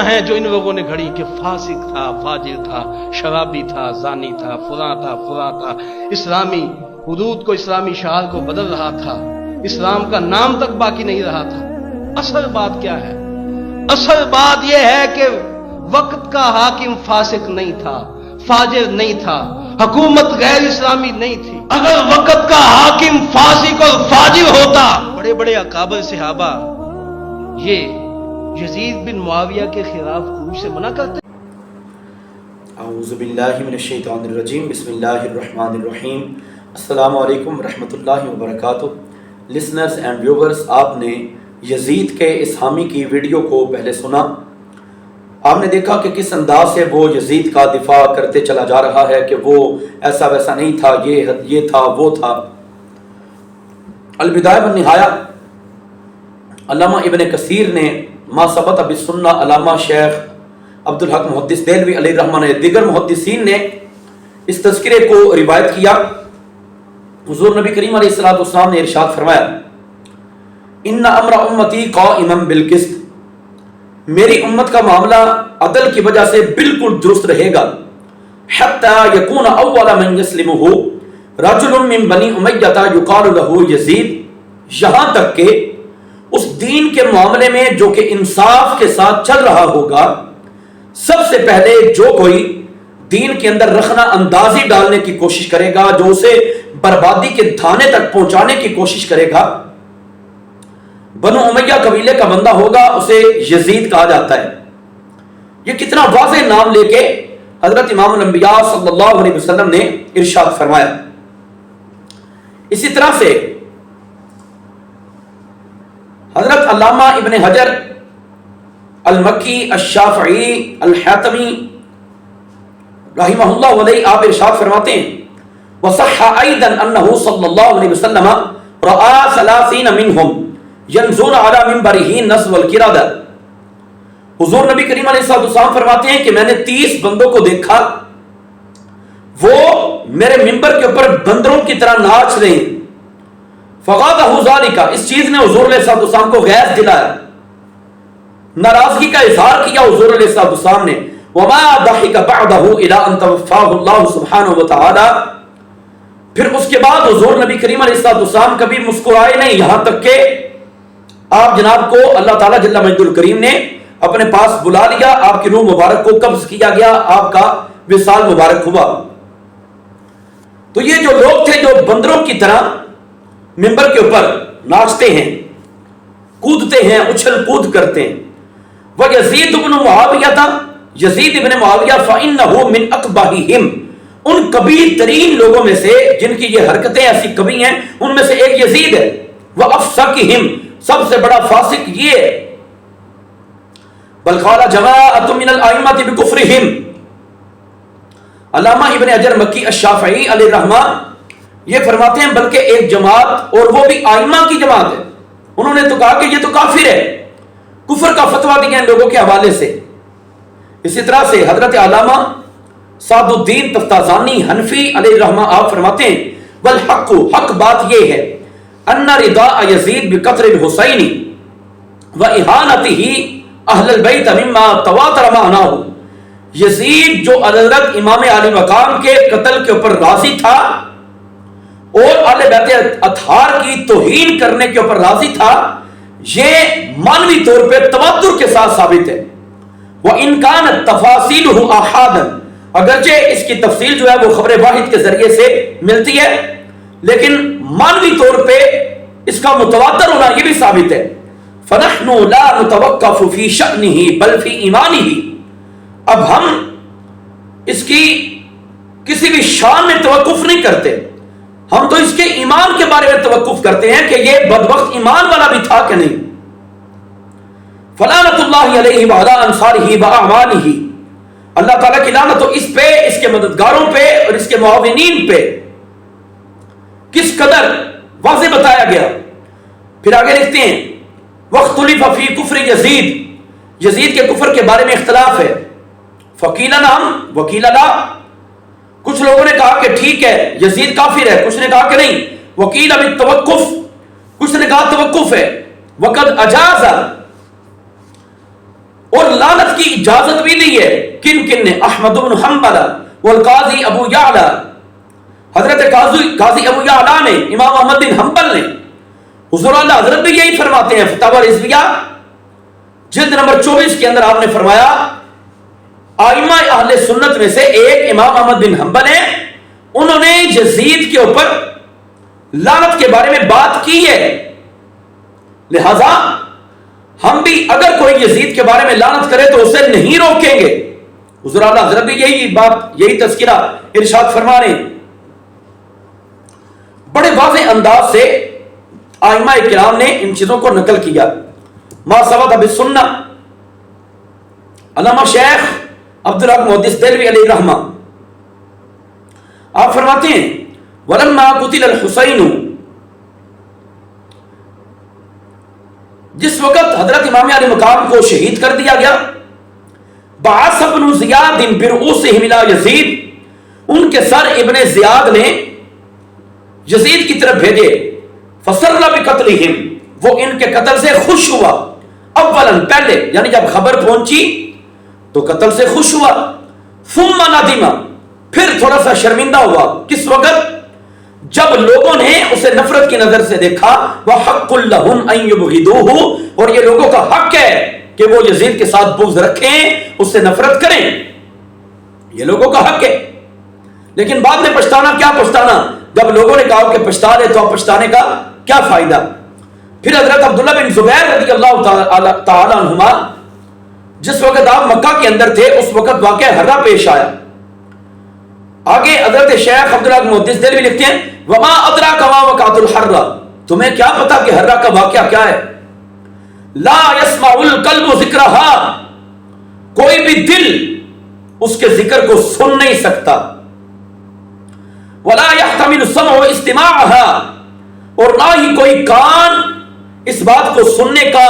گھڑیاں ہیں جو ان لوگوں نے گھڑی کہ فاسق تھا، فاجر تھا، شرابی تھا، زانی تھا، فلاں تھا، اسلامی حدود کو، اسلامی شعار کو بدل رہا تھا، اسلام کا نام تک باقی نہیں رہا تھا۔ اصل بات کیا ہے؟ اصل بات یہ ہے کہ وقت کا حاکم فاسق نہیں تھا، فاجر نہیں تھا، حکومت غیر اسلامی نہیں تھی۔ اگر وقت کا حاکم فاسق اور فاجر ہوتا، بڑے بڑے اکابر صحابہ یہ یزید بن معاویہ کے خلاف خروج سے منع کرتے۔ اعوذ باللہ من الشیطان الرجیم، بسم اللہ الرحمن الرحیم۔ السلام علیکم ورحمۃ اللہ وبرکاتہ۔ لسنرز اینڈ ویورز، آپ نے یزید کے اس حامی کی ویڈیو کو پہلے سنا۔ آپ نے دیکھا کہ کس انداز سے وہ یزید کا دفاع کرتے چلا جا رہا ہے کہ وہ ایسا ویسا نہیں تھا، یہ تھا، وہ تھا۔ البدایہ والنہایہ علامہ ابن کثیر نے ما ثبت بالسنہ، علامہ شیخ عبدالحق محدث دہلوی علیہ الرحمہ نے، دیگر محدثین نے اس تذکرے کو روایت کیا۔ حضور نبی کریم علیہ الصلوۃ والسلام نے ارشاد فرمایا، ان امر امتی قائما بالقسط، میری امت کا معاملہ عدل کی وجہ سے بالکل درست رہے گا۔ حتی یکون اول من یسلمہ رجل من بنی امیہ یقال له یزید، یہاں تک کہ اس دین کے معاملے میں جو کہ انصاف کے ساتھ چل رہا ہوگا، سب سے پہلے جو کوئی دین کے اندر رخنہ اندازی ڈالنے کی کوشش کرے گا، جو اسے بربادی کے دھانے تک پہنچانے کی کوشش کرے گا، بنو امیہ قبیلے کا بندہ ہوگا، اسے یزید کہا جاتا ہے۔ یہ کتنا واضح نام لے کے حضرت امام الانبیاء صلی اللہ علیہ وسلم نے ارشاد فرمایا۔ اسی طرح سے حضرت علامہ ابن حجر المکی الشافعی الحاتمی رحمہ اللہ علیہ آپ ارشاد فرماتے ہیں، وصح ایضا انہ صلی اللہ علیہ وسلم رآ 30 منہم ینزون علی منبرہ نصب القردہ۔ حضور نبی کریم علیہ السلام فرماتے ہیں کہ میں نے 30 بندوں کو دیکھا، وہ میرے منبر کے اوپر بندروں کی طرح ناچ رہے ہیں۔ فغاضہ ذالک، اس چیز نے حضور علیہ السلام کو غیظ دلایا، ناراضگی کا اظہار کیا حضور علیہ السلام نے۔ وما ضحک بعدہ الی ان توفاہ اللہ سبحانہ وتعالی، پھر اس کے بعد حضور نبی کریم علیہ السلام کبھی مسکرائے نہیں، یہاں تک کہ آپ جناب کو اللہ تعالیٰ جل مجدہ الکریم نے اپنے پاس بلا لیا، آپ کی روح مبارک کو قبض کیا گیا، آپ کا وصال مبارک ہوا۔ تو یہ جو لوگ تھے جو بندروں کی طرح منبر کے اوپر ناچتے ہیں، کودتے ہیں، اچھل کود کرتے ہیں۔ وہ یزید بن معاویہ تھا، یزید ابن معاویہ فإنہ من اقباحہم، ان کبیر ترین لوگوں میں سے جن کی یہ حرکتیں ایسی کبھی ہیں، ان میں سے ایک یزید ہے۔ وہ افسقہم، سب سے بڑا فاسق یہ ہے۔ بل قال جماعۃ من الائمۃ بکفرہم، علامہ ابن حجر مکی الشافعی علیہ الرحمہ یہ فرماتے ہیں بلکہ ایک جماعت، اور وہ بھی ائمہ کی جماعت ہے، انہوں نے تو کہا کہ یہ تو کافر ہے، کفر کا فتویٰ دیا ان لوگوں کے حوالے سے۔ اسی طرح سے حضرت علامہ سعد الدین تفتازانی حنفی علیہ الرحمہ آپ فرماتے ہیں، والحق، حق بات یہ ہے، ان رداء یزید بقتل الحسین واہانتہ اہل البیت مما تواتر معناہ، یزید جو حضرت امام علی مقام کے قتل کے اوپر راضی تھا اور اہل بیت اطہار کی توہین کرنے کے اوپر راضی تھا، یہ مانوی طور پہ تواتر کے ساتھ ثابت ہے۔ وَإِن كَانَتْ تَفَاصِيلُهُ آحَادًا، اگرچہ اس کی تفصیل جو ہے وہ خبر واحد کے ذریعے سے ملتی ہے، لیکن مانوی طور پہ اس کا متواتر ہونا یہ بھی ثابت ہے۔ فَنَحْنُ لَا نُتَوَقَّفُ فِي شَأْنِهِ بَلْ فِي إِيمَانِهِ، اب ہم اس کی کسی بھی شان میں توقف نہیں کرتے، ہم تو اس کے ایمان کے بارے میں توقف کرتے ہیں کہ یہ بدبخت ایمان والا بھی تھا کہ نہیں۔ فلعنۃ اللہ علیہ وعلی انصارہ واعوانہ، اللہ تعالیٰ کی لعنت تو اس پہ، اس کے مددگاروں پہ اور اس کے معاونین پہ۔ کس قدر واضح بتایا گیا۔ پھر آگے لکھتے ہیں، واختلف فی کفر یزید، یزید کے کفر کے بارے میں اختلاف ہے۔ فقیل نعم وقیل لا، کچھ لوگوں نے کہا کہ ٹھیک ہے یزید کافر ہے، کچھ نے کہا کہ نہیں۔ وقیل اور لعنت کی اجازت بھی دی ہے. کن کن نے؟ احمد بن حنبل والقاضی ابو یعلا، حضرت قاضی ابو یعلا نے، امام احمد بن حنبل نے. حضور اعلیٰ حضرت بھی یہی فرماتے ہیں فتاوی رضویہ جلد نمبر 24 کے اندر. آپ نے فرمایا ائمہ اہل سنت میں سے ایک امام احمد بن حنبل ہیں، انہوں نے یزید کے اوپر لعنت کے بارے میں بات کی ہے، لہذا ہم بھی اگر کوئی یزید کے بارے میں لعنت کرے تو اسے نہیں روکیں گے. حضور اعلیٰ حضرت بھی یہی تذکرہ ارشاد فرما رہے ہیں. بڑے واضح انداز سے ائمہ کرام نے ان چیزوں کو نقل کیا. ما ثبت بالسنہ. علامہ شیخ عبدالحق محدث دہلوی علیہ الرحمہ آپ فرماتے ہیں ولما قتل الحسین، جس وقت حضرت امام علی مقام کو شہید کر دیا گیا، بعث ابن زیاد برؤوسہم الی یزید، ان کے سر ابن زیاد نے یزید کی طرف بھیجے. فسر بقتلہم، وہ ان کے قتل سے خوش ہوا. اولا پہلے، یعنی جب خبر پہنچی تو قتل سے خوش ہوا. ثم ندم، پھر تھوڑا سا شرمندہ ہوا. کس وقت؟ جب لوگوں نے اسے نفرت کی نظر سے دیکھا. وحق لهم ان يبغضوه، اور یہ لوگوں کا حق ہے کہ وہ یزید کے ساتھ بغض رکھیں، اس سے نفرت کریں، یہ لوگوں کا حق ہے. لیکن بعد میں پچھتانا، کیا پچھتانا؟ جب لوگوں نے کہا کہ پچھتا لے تو اب پچھتانے کا کیا فائدہ. پھر حضرت عبداللہ بن زبیر رضی اللہ تعالی عنہما جس وقت آپ مکہ کے اندر تھے اس وقت واقعہ حرہ پیش آیا. آگے حضرت شیخ عبدالحق محدث دہلوی لکھتے ہیں وما ادراک ما وقعۃ الحرہ، تمہیں کیا پتا کہ حرہ کا واقعہ کیا ہے. لا يسمع القلب ذکرها، کوئی بھی دل اس کے ذکر کو سن نہیں سکتا. ولا يحتمل السمع استماعها، اور نہ ہی کوئی کان اس بات کو سننے کا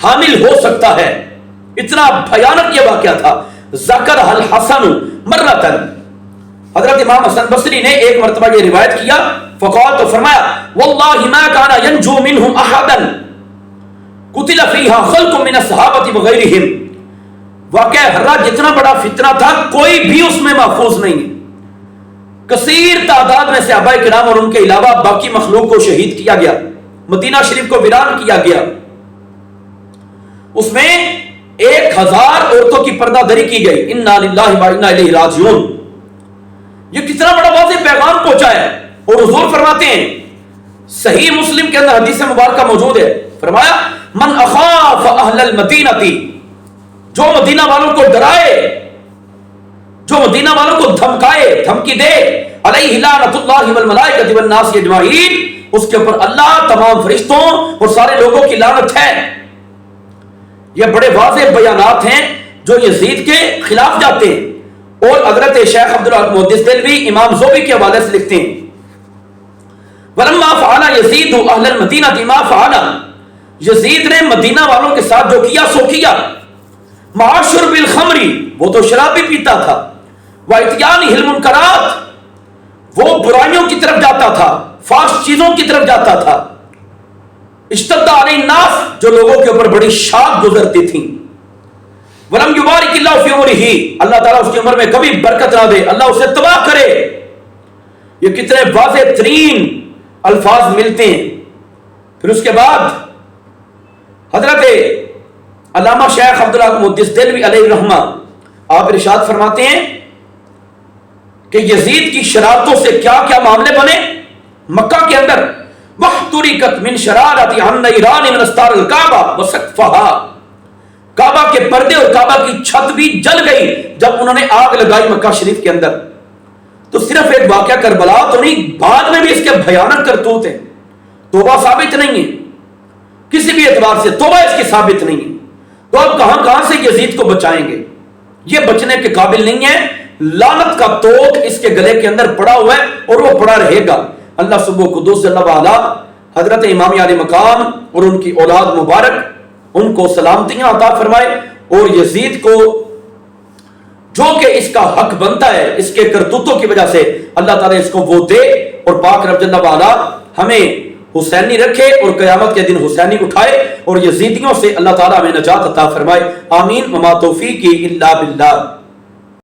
حامل ہو سکتا ہے. اتنا بھیانک یہ واقعہ تھا. ذکر الحسن مرتن، حضرت امام حسن بصری نے ایک مرتبہ یہ روایت کیا. فقال، تو فرمایا واللہ ما کان ینجو منهم احدا قتل فیها خلق من الصحابۃ وغیرہم. واقعہ حرہ جتنا بڑا فتنہ تھا کوئی بھی اس میں محفوظ نہیں ہے. کثیر تعداد میں صحابہ کرام اور ان کے علاوہ باقی مخلوق کو شہید کیا گیا، مدینہ شریف کو ویران کیا گیا. اس میں 1000 عورتوں کی پردہ دری کی گئی. انا للہ و انا الیہ راجعون. یہ کتنا بڑا واضح پیغام پہنچا ہے. اور حضور فرماتے ہیں صحیح مسلم کے اندر حدیث مبارکہ موجود ہے، فرمایا من اخاف اہل المدینہ، جو مدینہ والوں کو ڈرائے، جو مدینہ والوں کو دھمکائے، دھمکی دے، علیہ لعنت اللہ والملائکۃ والناس اجمعین، اس کے اوپر اللہ، تمام فرشتوں اور سارے لوگوں کی لعنت ہے. یہ بڑے واضح بیانات ہیں جو یزید کے خلاف جاتے ہیں. اور حضرت شیخ عبدالحق محدث دہلوی امام زوبی کے حوالے سے لکھتے ہیں ولما فعل یزید اہل المدینہ ما فعل، یزید نے مدینہ والوں کے ساتھ جو کیا سو کیا. مع شرب الخمر، وہ تو شراب بھی پیتا تھا. واتیانہ المنکرات، وہ برائیوں کی طرف جاتا تھا، فحش چیزوں کی طرف جاتا تھا. اشتد علیہ الناس، جو لوگوں کے اوپر بڑی شاخ گزرتی تھی. ولم یبارک اللہ فی عمرہ، اللہ تعالیٰ اس کی عمر میں کبھی برکت نہ دے، اللہ اسے تباہ کرے. یہ کتنے واضح ترین الفاظ ملتے ہیں. پھر اس کے بعد حضرت علامہ شیخ عبدالحق محدث دہلوی علیہ الرحمہ آپ ارشاد فرماتے ہیں کہ یزید کی شرارتوں سے کیا کیا معاملے بنے مکہ کے اندر. وَاحْتُرِقَتْ مِنْ شَرَارَةِ عَنَّيْرَانِ مِنْ أَسْتَارِ الْكَعْبَةِ وَسَقْفَهَا، کعبہ کے پردے اور کعبہ کی چھت بھی جل گئی جب انہوں نے آگ لگائی مکہ شریف کے اندر. تو صرف ایک واقعہ کربلا تو نہیں، بعد میں بھی اس کے بھیانک کرتوت ہیں. توبہ ثابت نہیں ہے کسی بھی اعتبار سے، توبہ اس کی ثابت نہیں ہے. تو اب کہاں سے یزید کو بچائیں گے؟ یہ بچنے کے قابل نہیں ہے. لعنت کا توق اس کے گلے کے اندر پڑا ہوا ہے اور وہ پڑا رہے گا. اللہ سبحانہ قدوس جل وعلا حضرت امام علی مقام اور ان کی اولاد مبارک ان کو سلامتیاں عطا فرمائے، اور یزید کو جو کہ اس کا حق بنتا ہے اس کے کرتوتوں کی وجہ سے اللہ تعالیٰ اس کو وہ دے. اور پاک رب جل وعلا ہمیں حسینی رکھے اور قیامت کے دن حسینی اٹھائے اور یزیدیوں سے اللہ تعالیٰ میں نجات عطا فرمائے. آمین. وما توفیقی الا باللہ.